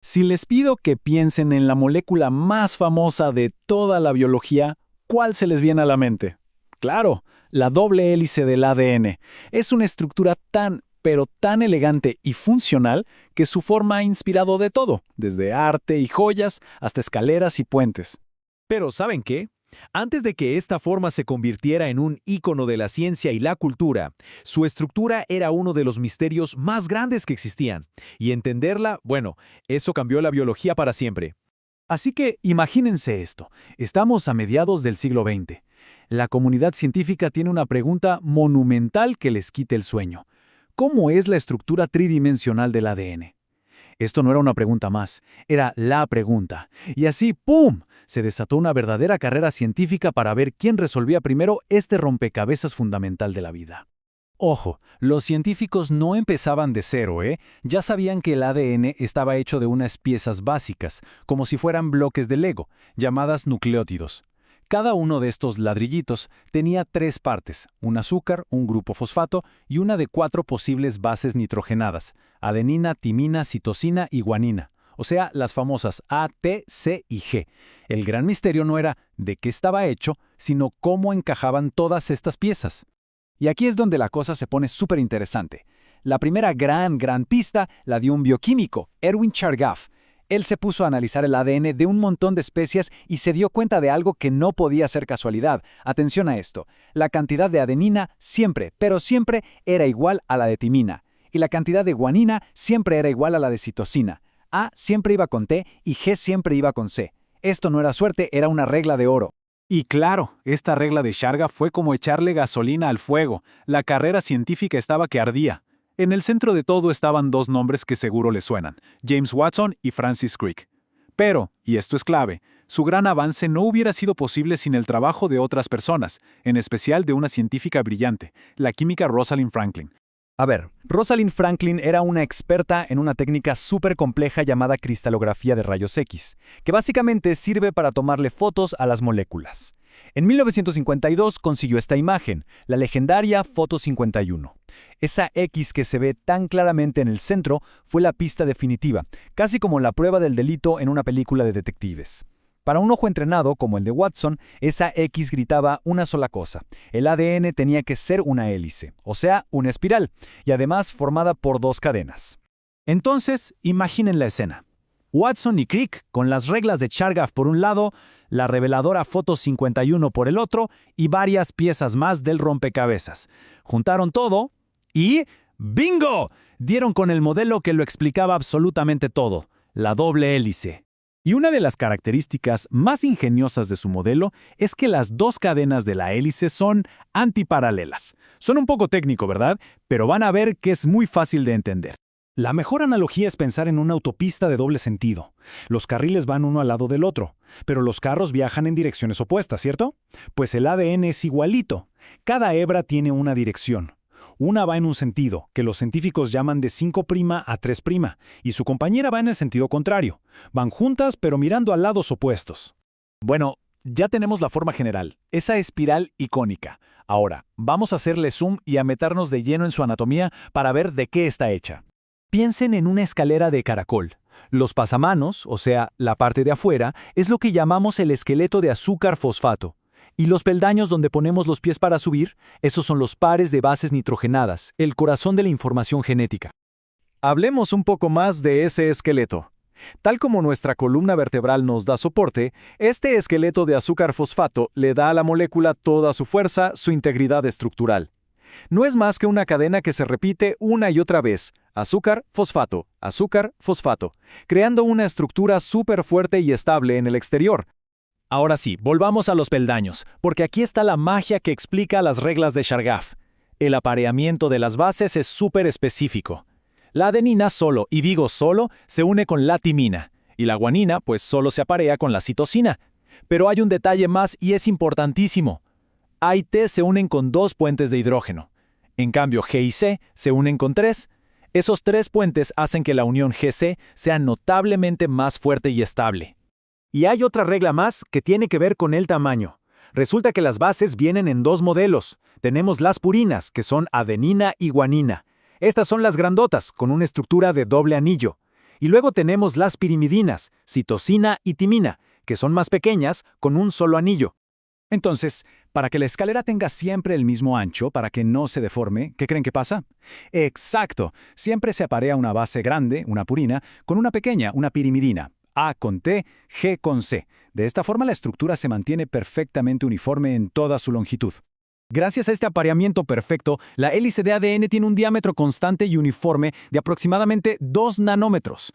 Si les pido que piensen en la molécula más famosa de toda la biología, ¿cuál se les viene a la mente? Claro, la doble hélice del ADN. Es una estructura tan, pero tan elegante y funcional que su forma ha inspirado de todo, desde arte y joyas hasta escaleras y puentes. Pero ¿saben qué? Antes de que esta forma se convirtiera en un ícono de la ciencia y la cultura, su estructura era uno de los misterios más grandes que existían. Y entenderla, bueno, eso cambió la biología para siempre. Así que imagínense esto, estamos a mediados del siglo XX. La comunidad científica tiene una pregunta monumental que les quite el sueño. ¿Cómo es la estructura tridimensional del ADN? Esto no era una pregunta más, era la pregunta. Y así, ¡pum!, se desató una verdadera carrera científica para ver quién resolvía primero este rompecabezas fundamental de la vida. Ojo, los científicos no empezaban de cero, ¿eh? Ya sabían que el ADN estaba hecho de unas piezas básicas, como si fueran bloques de Lego, llamadas nucleótidos. Cada uno de estos ladrillitos tenía 3 partes, un azúcar, un grupo fosfato y una de 4 posibles bases nitrogenadas, adenina, timina, citosina y guanina, o sea, las famosas A, T, C y G. El gran misterio no era de qué estaba hecho, sino cómo encajaban todas estas piezas. Y aquí es donde la cosa se pone súper interesante. La primera gran pista la dio un bioquímico, Erwin Chargaff. Él se puso a analizar el ADN de un montón de especies y se dio cuenta de algo que no podía ser casualidad. Atención a esto. La cantidad de adenina siempre, pero siempre era igual a la de timina. Y la cantidad de guanina siempre era igual a la de citosina. A siempre iba con T y G siempre iba con C. Esto no era suerte, era una regla de oro. Y claro, esta regla de Chargaff fue como echarle gasolina al fuego. La carrera científica estaba que ardía. En el centro de todo estaban 2 nombres que seguro les suenan, James Watson y Francis Crick. Pero, y esto es clave, su gran avance no hubiera sido posible sin el trabajo de otras personas, en especial de una científica brillante, la química Rosalind Franklin. A ver, Rosalind Franklin era una experta en una técnica súper compleja llamada cristalografía de rayos X, que básicamente sirve para tomarle fotos a las moléculas. En 1952 consiguió esta imagen, la legendaria Foto 51. Esa X que se ve tan claramente en el centro fue la pista definitiva, casi como la prueba del delito en una película de detectives. Para un ojo entrenado como el de Watson, esa X gritaba una sola cosa. El ADN tenía que ser una hélice, o sea, una espiral, y además formada por 2 cadenas. Entonces, imaginen la escena. Watson y Crick, con las reglas de Chargaff por un lado, la reveladora Foto 51 por el otro y varias piezas más del rompecabezas. Juntaron todo y ¡bingo! Dieron con el modelo que lo explicaba absolutamente todo, la doble hélice. Y una de las características más ingeniosas de su modelo es que las 2 cadenas de la hélice son antiparalelas. Son un poco técnico, ¿verdad? Pero van a ver que es muy fácil de entender. La mejor analogía es pensar en una autopista de doble sentido. Los carriles van uno al lado del otro, pero los carros viajan en direcciones opuestas, ¿cierto? Pues el ADN es igualito. Cada hebra tiene una dirección. Una va en un sentido, que los científicos llaman de 5' a 3', y su compañera va en el sentido contrario. Van juntas, pero mirando a lados opuestos. Bueno, ya tenemos la forma general, esa espiral icónica. Ahora, vamos a hacerle zoom y a meternos de lleno en su anatomía para ver de qué está hecha. Piensen en una escalera de caracol. Los pasamanos, o sea, la parte de afuera, es lo que llamamos el esqueleto de azúcar fosfato. Y los peldaños donde ponemos los pies para subir, esos son los pares de bases nitrogenadas, el corazón de la información genética. Hablemos un poco más de ese esqueleto. Tal como nuestra columna vertebral nos da soporte, este esqueleto de azúcar fosfato le da a la molécula toda su fuerza, su integridad estructural. No es más que una cadena que se repite una y otra vez, azúcar, fosfato, creando una estructura súper fuerte y estable en el exterior. Ahora sí, volvamos a los peldaños, porque aquí está la magia que explica las reglas de Chargaff. El apareamiento de las bases es súper específico. La adenina solo, y digo solo, se une con la timina, y la guanina pues solo se aparea con la citosina. Pero hay un detalle más y es importantísimo. A y T se unen con 2 puentes de hidrógeno. En cambio, G y C se unen con 3. Esos 3 puentes hacen que la unión GC sea notablemente más fuerte y estable. Y hay otra regla más que tiene que ver con el tamaño. Resulta que las bases vienen en 2 modelos. Tenemos las purinas, que son adenina y guanina. Estas son las grandotas, con una estructura de doble anillo. Y luego tenemos las pirimidinas, citosina y timina, que son más pequeñas, con un solo anillo. Entonces, para que la escalera tenga siempre el mismo ancho, para que no se deforme, ¿qué creen que pasa? ¡Exacto! Siempre se aparea una base grande, una purina, con una pequeña, una pirimidina. A con T, G con C. De esta forma la estructura se mantiene perfectamente uniforme en toda su longitud. Gracias a este apareamiento perfecto, la hélice de ADN tiene un diámetro constante y uniforme de aproximadamente 2 nanómetros.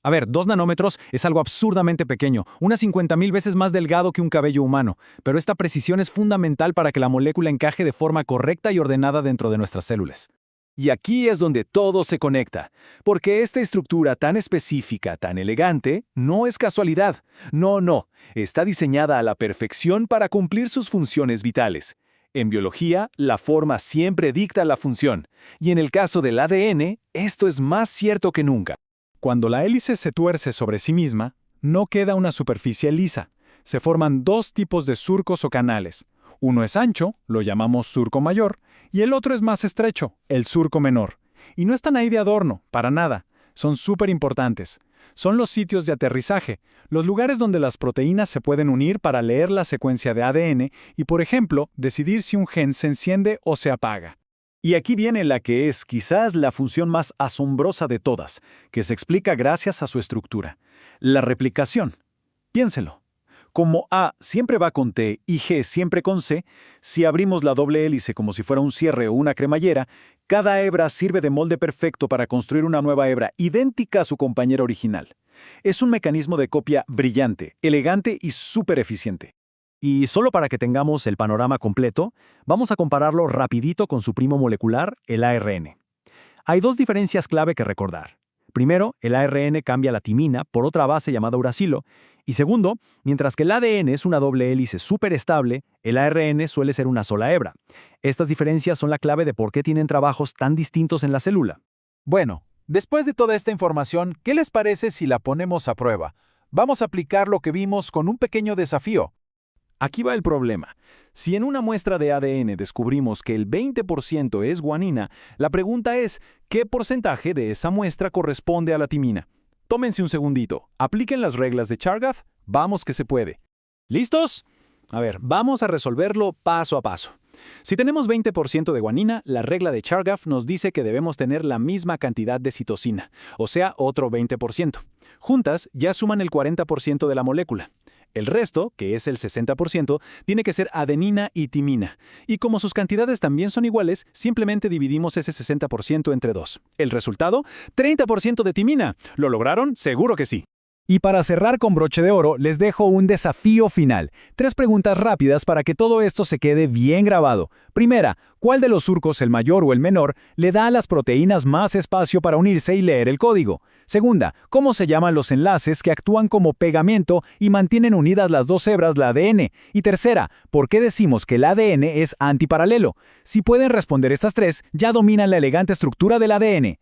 A ver, 2 nanómetros es algo absurdamente pequeño, unas 50.000 veces más delgado que un cabello humano, pero esta precisión es fundamental para que la molécula encaje de forma correcta y ordenada dentro de nuestras células. Y aquí es donde todo se conecta, porque esta estructura tan específica, tan elegante, no es casualidad. No, está diseñada a la perfección para cumplir sus funciones vitales. En biología, la forma siempre dicta la función, y en el caso del ADN, esto es más cierto que nunca. Cuando la hélice se tuerce sobre sí misma, no queda una superficie lisa. Se forman dos tipos de surcos o canales. Uno es ancho, lo llamamos surco mayor, y el otro es más estrecho, el surco menor. Y no están ahí de adorno, para nada. Son súper importantes. Son los sitios de aterrizaje, los lugares donde las proteínas se pueden unir para leer la secuencia de ADN y, por ejemplo, decidir si un gen se enciende o se apaga. Y aquí viene la que es quizás la función más asombrosa de todas, que se explica gracias a su estructura. La replicación. Piénselo. Como A siempre va con T y G siempre con C, si abrimos la doble hélice como si fuera un cierre o una cremallera, cada hebra sirve de molde perfecto para construir una nueva hebra idéntica a su compañera original. Es un mecanismo de copia brillante, elegante y súper eficiente. Y solo para que tengamos el panorama completo, vamos a compararlo rapidito con su primo molecular, el ARN. Hay dos diferencias clave que recordar. Primero, el ARN cambia la timina por otra base llamada uracilo, y segundo, mientras que el ADN es una doble hélice súper estable, el ARN suele ser una sola hebra. Estas diferencias son la clave de por qué tienen trabajos tan distintos en la célula. Bueno, después de toda esta información, ¿qué les parece si la ponemos a prueba? Vamos a aplicar lo que vimos con un pequeño desafío. Aquí va el problema. Si en una muestra de ADN descubrimos que el 20% es guanina, la pregunta es, ¿qué porcentaje de esa muestra corresponde a la timina? Tómense un segundito, apliquen las reglas de Chargaff, vamos que se puede. ¿Listos? A ver, vamos a resolverlo paso a paso. Si tenemos 20% de guanina, la regla de Chargaff nos dice que debemos tener la misma cantidad de citosina, o sea, otro 20%. Juntas ya suman el 40% de la molécula. El resto, que es el 60%, tiene que ser adenina y timina. Y como sus cantidades también son iguales, simplemente dividimos ese 60% entre 2. ¿El resultado? 30% de timina. ¿Lo lograron? Seguro que sí. Y para cerrar con broche de oro, les dejo un desafío final. 3 preguntas rápidas para que todo esto se quede bien grabado. Primera, ¿cuál de los surcos, el mayor o el menor, le da a las proteínas más espacio para unirse y leer el código? Segunda, ¿cómo se llaman los enlaces que actúan como pegamento y mantienen unidas las dos hebras del ADN? Y tercera, ¿por qué decimos que el ADN es antiparalelo? Si pueden responder estas 3, ya dominan la elegante estructura del ADN.